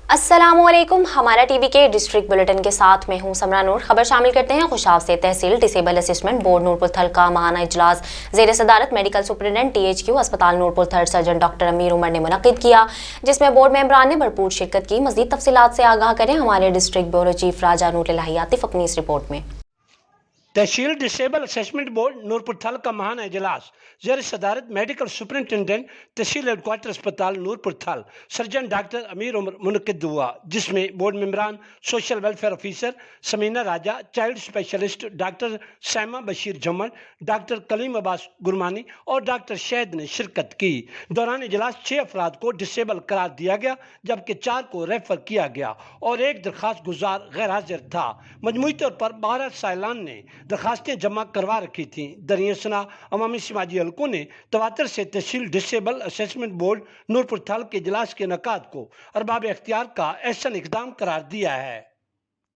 अस्सलामुअलैकुम। हमारा टीवी के डिस्ट्रिक्ट बुलेटिन के साथ मैं हूं समरा नूर। खबर शामिल करते हैं खुशाब से। तहसील डिसेबल असिस्टेंट बोर्ड नूरपुर थल का माहाना इजलास ज़ेर सदारत मेडिकल सुपरिटेंडेंट THQ अस्पताल नूरपुर थल सर्जन डॉक्टर अमीर उमर ने मुनक्किद किया, जिसमें बोर्ड मेंबरान ने भरपूर शिरकत की। मज़ीद तफसीलात से आगाह करें हमारे डिस्ट्रिक्ट ब्यूरो चीफ राजा नूर इलाही आतिफ अपनी इस रिपोर्ट में। तहसील डिसेबल असेसमेंट बोर्ड नूरपुर थल का महाना इजलास ज़ेर सदारत मेडिकल सुपरिटेंडेंट तहसील हेडक्वार्टर अस्पताल नूरपुर थल सर्जन डॉक्टर अमीर उमर मुनक्किद हुआ, जिसमें बोर्ड मेंबरान, social welfare officer Samina Raja, child specialist doctor Saima Bashir जमल, डॉक्टर कलीम अब्बास गुरमानी और डॉक्टर शहद ने शिरकत की। दौरान इजलास 6 अफराद को डिसेबल करार दिया गया, जबकि 4 को रेफर किया गया और एक दरखास्त गुजार गैर हाजिर था। मजमूई तौर पर 12 साइलान ने दरखास्तें जमा करवा रखी थीं। दरियासना अवामी समाजी हलकों ने तवातर से तहसील डिसेबल असेसमेंट बोर्ड नूरपुर थल के इजलास के इनेकाद को अरबाब इख्तियार का एहसन इकदाम करार दिया है।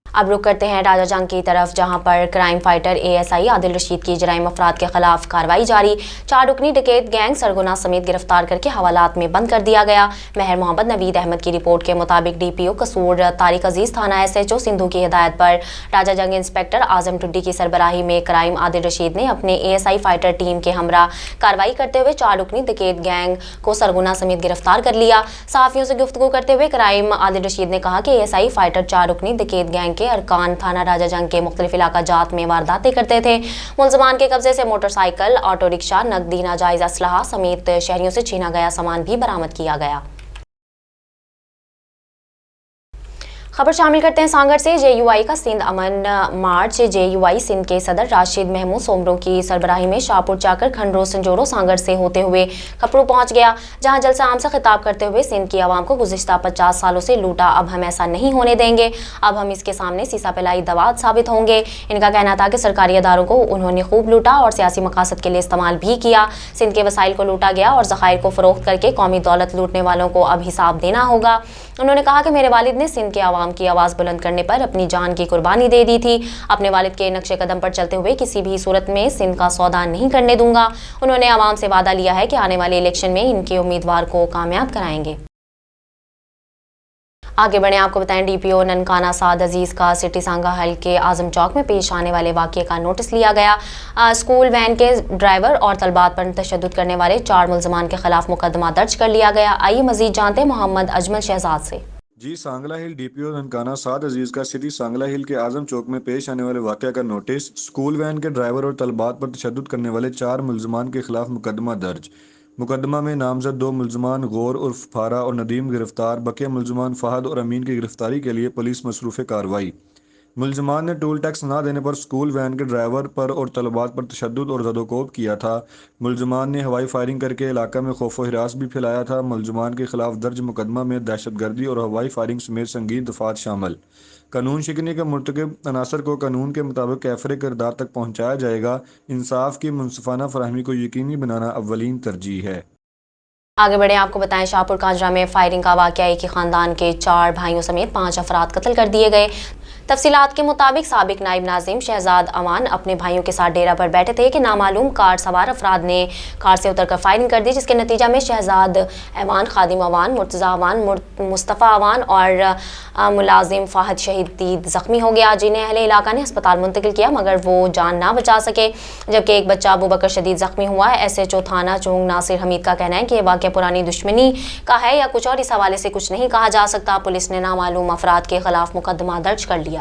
अब रुक करते हैं राजा जंग की तरफ, जहां पर crime fighter ASI Adil Rashid की जराइम अफराद के खिलाफ कार्रवाई जारी। 4 रुकनी डकैत गैंग सरगुना समेत गिरफ्तार करके हवालात में बंद कर दिया गया। महर मोहम्मद नवीद अहमद की रिपोर्ट के मुताबिक DPO कसूर तारिक अजीज थाना SHO सिंधु की हिदायत पर राजा जंग इंस्पेक्टर आजम टुड्डी की सरबराही में क्राइम आदिल रशीद ने अपने ASI फाइटर टीम के हमरा कार्रवाई करते हुए 4 रुकनी डकैत गैंग को सरगुना समेत गिरफ्तार कर लिया। सहाफियों से गुफ्तगू करते हुए क्राइम आदिल रशीद ने कहा कि ASI फाइटर 4 रुकनी डकैत गैंग अरकान थाना राजा जंग के मुख्तलिफ इलाका जात में वारदातें करते थे। मुलजमान के कब्जे से मोटरसाइकिल, ऑटो रिक्शा, नकदी, नाजायज असलहा समेत शहरियों से छीना गया सामान भी बरामद किया गया। खबर शामिल करते हैं सांगड़ से। JUI का सिंध अमन मार्च JUI सिंध के सदर राशिद महमूद सोमरों की सरबराही में शाहपुर चाकर खंडरो संजोरो सांगड़ से होते हुए खपरू पहुंच गया, जहां जलसा आम से खिताब करते हुए सिंध की आवाम को गुज़िश्ता 50 सालों से लूटा, अब हम ऐसा नहीं होने देंगे, अब हम इसके सामने सीसा पिलाई दवात साबित होंगे। इनका कहना था कि सरकारी अदारों को उन्होंने खूब लूटा और सियासी मकासद के लिए इस्तेमाल भी किया। सिंध के वसाइल को लूटा गया और ज़खायर को फरोख्त करके कौमी दौलत लूटने वालों को अब हिसाब देना होगा। उन्होंने कहा कि मेरे वालिद ने सिंध के आवाम की आवाज़ बुलंद करने पर अपनी जान की कुर्बानी दे दी थी। अपने वालिद के नक्शे कदम पर चलते हुए किसी भी सूरत में सिंध का सौदा नहीं करने दूंगा। उन्होंने आवाम से वादा लिया है कि आने वाले इलेक्शन में इनके उम्मीदवार को कामयाब कराएंगे। आगे बढ़े, आपको बताएं DPO ननकाना साद अजीज़ का सिटी सांगा हल्के आजम चौक में पेश आने वाले वाक़े का नोटिस लिया गया। स्कूल वैन के ड्राइवर और तलबात पर तशद्दुद करने वाले 4 मुल्ज़मान के खिलाफ मुकदमा दर्ज कर लिया गया। आइए मज़ीद जानते हैं मोहम्मद अजमल शहजाद से। जी, सांगला हिल DPO ननकाना साद अजीज का सिटी सांगला हिल के आजम चौक में पेश आने वाले वाक़या का नोटिस। स्कूल वैन के ड्राइवर और तलबात पर तशद्दुद करने वाले 4 मुल्ज़मान के खिलाफ मुकदमा दर्ज। मुकदमा में नामजद 2 मुल्ज़मान गौर उर्फ फारा और नदीम गिरफ्तार। बकिया मुल्ज़मान फहद और अमीन की गिरफ्तारी के लिए पुलिस मसरूफ़ कार्रवाई। मुल्ज़मान ने टोल टैक्स ना देने पर स्कूल वैन के ड्राइवर पर और तलबात पर तशद्दुद और ज़दोकोब किया था। मुल्ज़मान ने हवाई फायरिंग करके इलाका में खौफ व हिरास भी फैलाया था। मुल्ज़मान के खिलाफ दर्ज मुकदमा में दहशतगर्दी और हवाई फायरिंग समेत संगीन दफात शामिल। कानून शिकनी के मुर्तकिब अनासर को कानून के मुताबिक कैफरे किरदार तक पहुँचाया जाएगा। इंसाफ की मुनसिफाना फराहमी को यकीनी बनाना अव्वलीन तरजीह है। आगे बढ़े, आपको बताएं शाहपुर कांजरा में फायरिंग का वाक़या। एक ही खानदान के 4 भाइयों समेत 5 अफराद कत्ल कर दिए गए। तफसीलात के मुताबिक साबिक नायब नाजिम शहजाद अवान अपने भाइयों के साथ डेरा पर बैठे थे कि नामालूम कार सवार अफराद ने कार से उतरकर फायरिंग कर दी, जिसके नतीजा में शहजाद अवान, खादिम अवान, मुर्तज़ा अवान, मुस्तफ़ा अवान और मुलाजिम फ़ाहद शहीद ज़ख्मी हो गया, जिन्हें अहले इलाका ने अस्पताल मुंतकिल किया मगर वो जान ना बचा सके, जबकि एक बच्चा अबू बकर शदीद ज़ख्मी हुआ है। SHO थाना चोंग नासिर हमीद का कहना है कि यह वाक़या पुरानी दुश्मनी का है या कुछ और, इस हवाले से कुछ नहीं कहा जा सकता। पुलिस ने नामालूम अफराद के खिलाफ मुकदमा दर्ज कर लिया।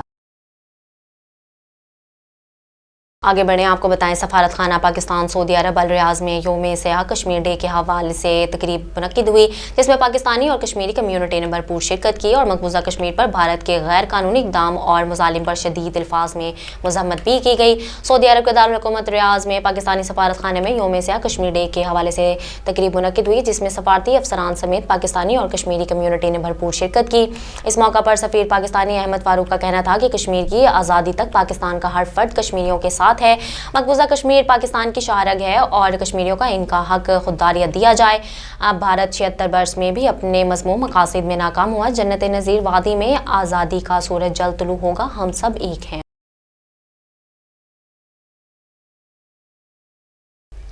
आगे बढ़ें, आपको बताएं सफारत खाना पाकिस्तान सऊदी अरब अल रियाज़ में योम सयाह कश्मीर डे के हवाले से तकरीब मुनक्किद हुई, जिसमें पाकिस्तानी और कश्मीरी कम्यूनिटी ने भरपूर शिरकत की और मकबूजा कश्मीर पर भारत के गैर कानूनी इक़दाम और मुजालिम पर शदीद अल्फाज में मज़म्मत भी की गई। सऊदी अरब के दारुल हुकूमत रियाज़ में पाकिस्तानी सफारत खाने में योम सयाह कश्मीर डे के हवाले से तकरीब मुनक्किद हुई, जिसमें सफारती अफसरान समेत पाकिस्तानी और कश्मीरी कम्यूनिटी ने भरपूर शिरकत की। इस मौका पर सफ़ीर पाकिस्तानी अहमद फारूक का कहना था कि कश्मीर की आज़ादी तक पाकिस्तान का हर फर्द कश्मीरियों के साथ है। मकबूजा कश्मीर पाकिस्तान की शाहरग है और कश्मीरियों का इनका हक खुददारियत दिया जाए। अब भारत 76 वर्ष में भी अपने मज़मूम मकासद में नाकाम हुआ। जन्नत नज़ीर वादी में आज़ादी का सूरज जल्द तुलू होगा, हम सब एक हैं।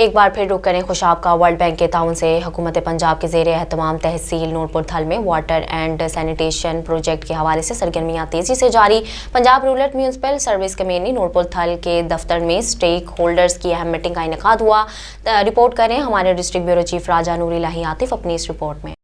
ایک بار پھر رک کریں خوشاب کا ورلڈ بینک کے تعاون سے حکومت پنجاب کے زیر اہتمام تحصیل نورپور تھل میں واٹر اینڈ سینیٹیشن پروجیکٹ کے حوالے سے سرگرمیاں تیزی سے جاری۔ Punjab rural municipal service committee Noorpur Thal کے دفتر میں اسٹیک ہولڈرز کی اہم میٹنگ کا انعقاد ہوا۔ رپورٹ کریں ہمارے district bureau chief Raja Noor Elahi Atif اپنی اس رپورٹ میں۔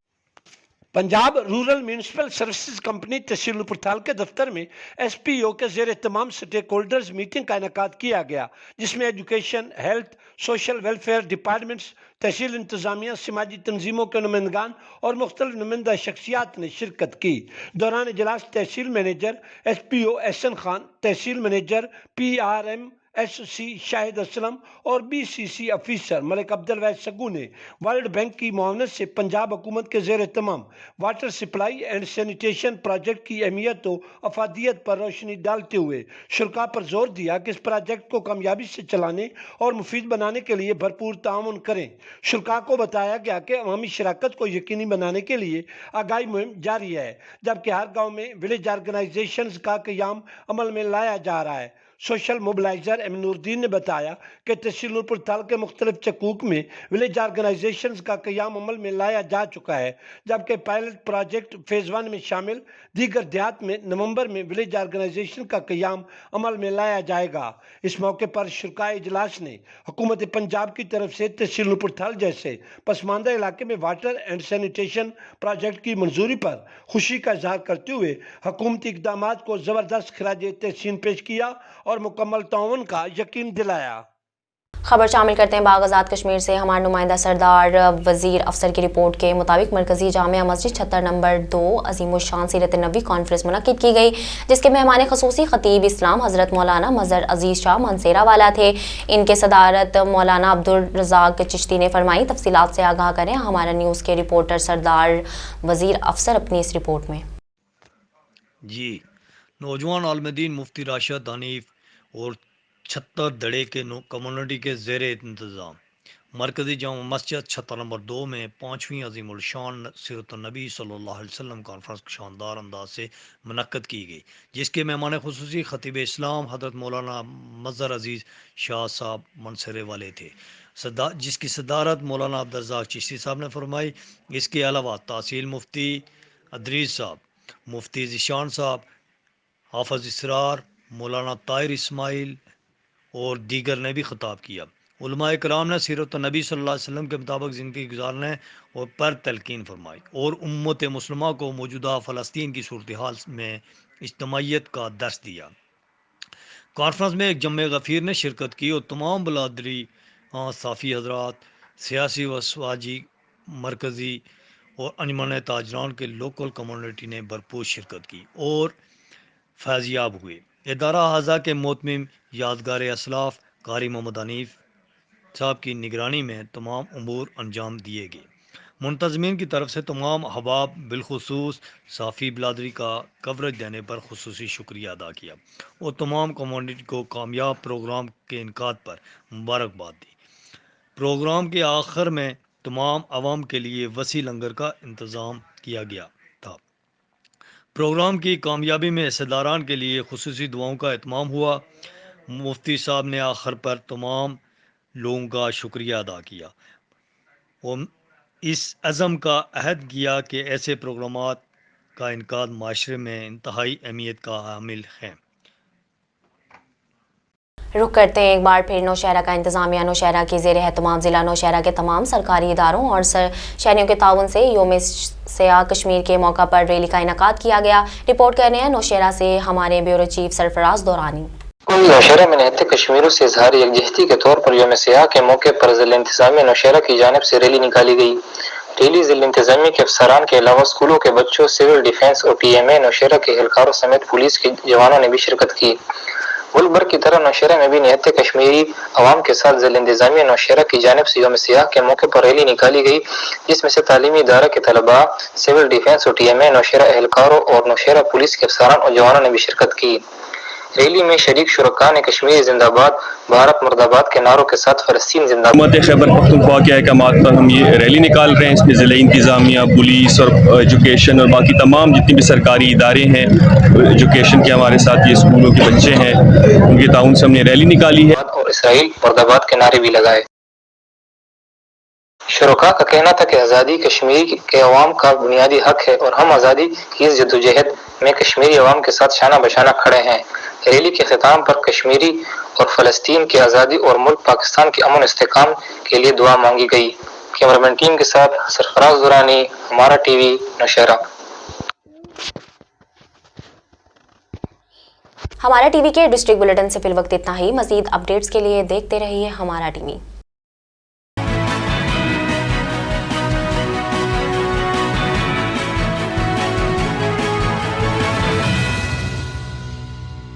Punjab rural municipal services company tehsil Noorpur Thal کے دفتر میں ایس پی او کے زیر اہتمام سٹیک ہولڈرز میٹنگ کا انعقاد کیا گیا، جس میں education, health, social welfare departments, tehsil انتظامیہ، سماجی تنظیموں کے نمائندگان اور مختلف نمائندہ شخصیات نے شرکت کی۔ دوران اجلاس tehsil manager S P O Ahsan Khan, tehsil manager P R M S C Shahid Aslam اور B C C officer Malik Abdulwahid Saggu نے ورلڈ بینک کی معاونت سے پنجاب حکومت کے زیر اہتمام water supply and sanitation project کی اہمیت و افادیت پر روشنی ڈالتے ہوئے شرکاء پر زور دیا کہ اس پروجیکٹ کو کامیابی سے چلانے اور مفید بنانے کے لیے بھرپور تعاون کریں۔ شرکاء کو بتایا گیا کہ عوامی شراکت کو یقینی بنانے کے لیے آگاہی مہم جاری ہے، جبکہ ہر گاؤں میں ولیج آرگنائزیشنز کا قیام عمل میں لایا جا رہا ہے۔ سوشل موبلائزر ایم نور الدین نے بتایا کہ تحصیل نورپور تھل کے مختلف چکوک میں ولیج آرگنائزیشنز کا قیام عمل میں لایا جا چکا ہے، جبکہ پائلٹ پروجیکٹ فیز 1 میں شامل دیگر دیہات میں نومبر میں ولیج آرگنائزیشن کا قیام عمل میں لایا جائے گا۔ اس موقع پر شرکاء اجلاس نے حکومت پنجاب کی طرف سے تحصیل نورپور تھل جیسے پسماندہ علاقے میں واٹر اینڈ سینیٹیشن پروجیکٹ کی منظوری پر خوشی کا اظہار کرتے ہوئے حکومتی اقدامات کو زبردست خراج تحسین پیش کیا اور مکمل تعاون کا یقین دلایا۔ خبر شامل کرتے ہیں باغ آزاد کشمیر سے۔ ہمارے نمائندہ سردار وزیر افسر کی رپورٹ کے مطابق مرکزی جامع مسجد 76 نمبر 2 عظیم الشان سیرت نبوی کانفرنس منعقد کی گئی، جس کے مہمان خصوصی خطیب اسلام حضرت مولانا مظہر عزیز شاہ منصیرہ والا تھے۔ ان کے صدارت مولانا عبدالرزاق چشتی نے فرمائی۔ تفصیلات سے آگاہ کریں ہمارا نیوز کے رپورٹر سردار وزیر افسر اپنی اس رپورٹ میں۔ جی، نوجوان عالم دین مفتی راشد حنیف اور 76 دڑے کے کمیونٹی کے زیر انتظام مرکزی جامع مسجد 76 نمبر 2 میں 5ویں عظیم الشان سیرت النبی صلی اللہ علیہ وسلم کانفرنس شاندار انداز سے منعقد کی گئی، جس کے مہمان خصوصی خطیب اسلام حضرت مولانا مظہر عزیز شاہ صاحب منصیرہ والے تھے، جس کی صدارت مولانا عبدالرزاق چشتی صاحب نے فرمائی۔ اس کے علاوہ تحصیل مفتی ادریس صاحب، مفتی ذیشان صاحب، حافظ اسرار، مولانا طاہر اسماعیل اور دیگر نے بھی خطاب کیا۔ علماء کرام نے سیرت النبی صلی اللہ علیہ وسلم کے مطابق زندگی گزارنے اور پر تلقین فرمائی اور امت مسلمہ کو موجودہ فلسطین کی صورتحال میں اجتماعیت کا درس دیا۔ کانفرنس میں ایک جمع غفیر نے شرکت کی اور تمام بلادری صافی حضرات، سیاسی و سماجی مرکزی اور انجمن تاجران کے لوکل کمیونٹی نے بھرپور شرکت کی اور فیضیاب ہوئے۔ ادارہ اعضاء کے محتمم یادگار اسلاف قاری محمد حنیف صاحب کی نگرانی میں تمام امور انجام دیے گئے۔ منتظمین کی طرف سے تمام احباب بالخصوص صافی بلادری کا کوریج دینے پر خصوصی شکریہ ادا کیا اور تمام کمیونٹی کو کامیاب پروگرام کے انعقاد پر مبارکباد دی۔ پروگرام کے آخر میں تمام عوام کے لیے وسیع لنگر کا انتظام کیا گیا تھا۔ پروگرام کی کامیابی میں حصہ داران کے لیے خصوصی دعاؤں کا اہتمام ہوا۔ مفتی صاحب نے آخر پر تمام لوگوں کا شکریہ ادا کیا اور اس عزم کا عہد کیا کہ ایسے پروگرامات کا انعقاد معاشرے میں انتہائی اہمیت کا حامل ہے۔ رخ کرتے ہیں ایک بار پھر نوشہرہ کا انتظامیہ۔ نوشہرہ کی زیر اہتمام ضلع نوشہرہ کے تمام سرکاری اداروں اور شہریوں کے تعاون سے یوم سیاہ کشمیر کے موقع پر ریلی کا انعقاد کیا گیا۔ رپورٹ کر رہے ہیں نوشہرہ سے ہمارے بیورو چیف سرفراز دورانی۔ نوشہرہ میں نہتے کشمیروں سے اظہار یکجہتی کے طور پر یوم سیاہ کے موقع پر ضلع انتظامیہ نوشہرہ کی جانب سے ریلی نکالی گئی۔ ریلی ضلع انتظامیہ کے افسران کے علاوہ اسکولوں کے بچوں، سول ڈیفنس اور ٹی ایم اے نوشہرہ کے اہلکاروں سمیت پولیس کے جوانوں نے بھی شرکت کی۔ ملک بھر کی طرح نوشہرہ میں بھی نہتے کشمیری عوام کے ساتھ ضلع انتظامیہ نوشہرہ کی جانب سے یوم سیاہ کے موقع پر ریلی نکالی گئی، جس میں سے تعلیمی ادارہ کے طلباء، سول ڈیفنس اور ٹی ایم اے نوشہرہ اہلکاروں اور نوشہرہ پولیس کے افسران اور جوانوں نے بھی شرکت کی۔ ریلی میں شریک شرکاء نے کشمیر زندہ باد، بھارت مرد آباد کے نعروں کے ساتھ فلسطین زندہ باد۔ حکومت خیبر پختونخوا کے احکامات پر ہم یہ ریلی نکال رہے ہیں۔ اس میں ضلع انتظامیہ، پولیس اور ایجوکیشن اور باقی تمام جتنے بھی سرکاری ادارے ہیں ایجوکیشن کے، ہمارے ساتھ یہ اسکولوں کے بچے ہیں، ان کے تعاون سے ہم نے ریلی نکالی ہے اور اسرائیل مرد آباد کے نعرے بھی لگائے۔ شرکا کا کہنا تھا کہ آزادی کشمیر کے عوام کا بنیادی حق ہے اور ہم آزادی کی اس جدوجہد میں کشمیری عوام کے ساتھ شانہ بشانہ کھڑے ہیں۔ ریلی کے اختتام پر کشمیری اور فلسطین کی آزادی اور ملک پاکستان کے امن استحکام کے لیے دعا مانگی گئی۔ کیمرہ مین ٹیم کے ساتھ سرفراز دورانی، ہمارا ٹی وی، نوشہرہ۔ ہمارا ٹی وی کے ڈسٹرکٹ بلیٹن سے فی الوقت اتنا ہی۔ مزید اپڈیٹس کے لیے دیکھتے رہیے ہمارا ٹی وی۔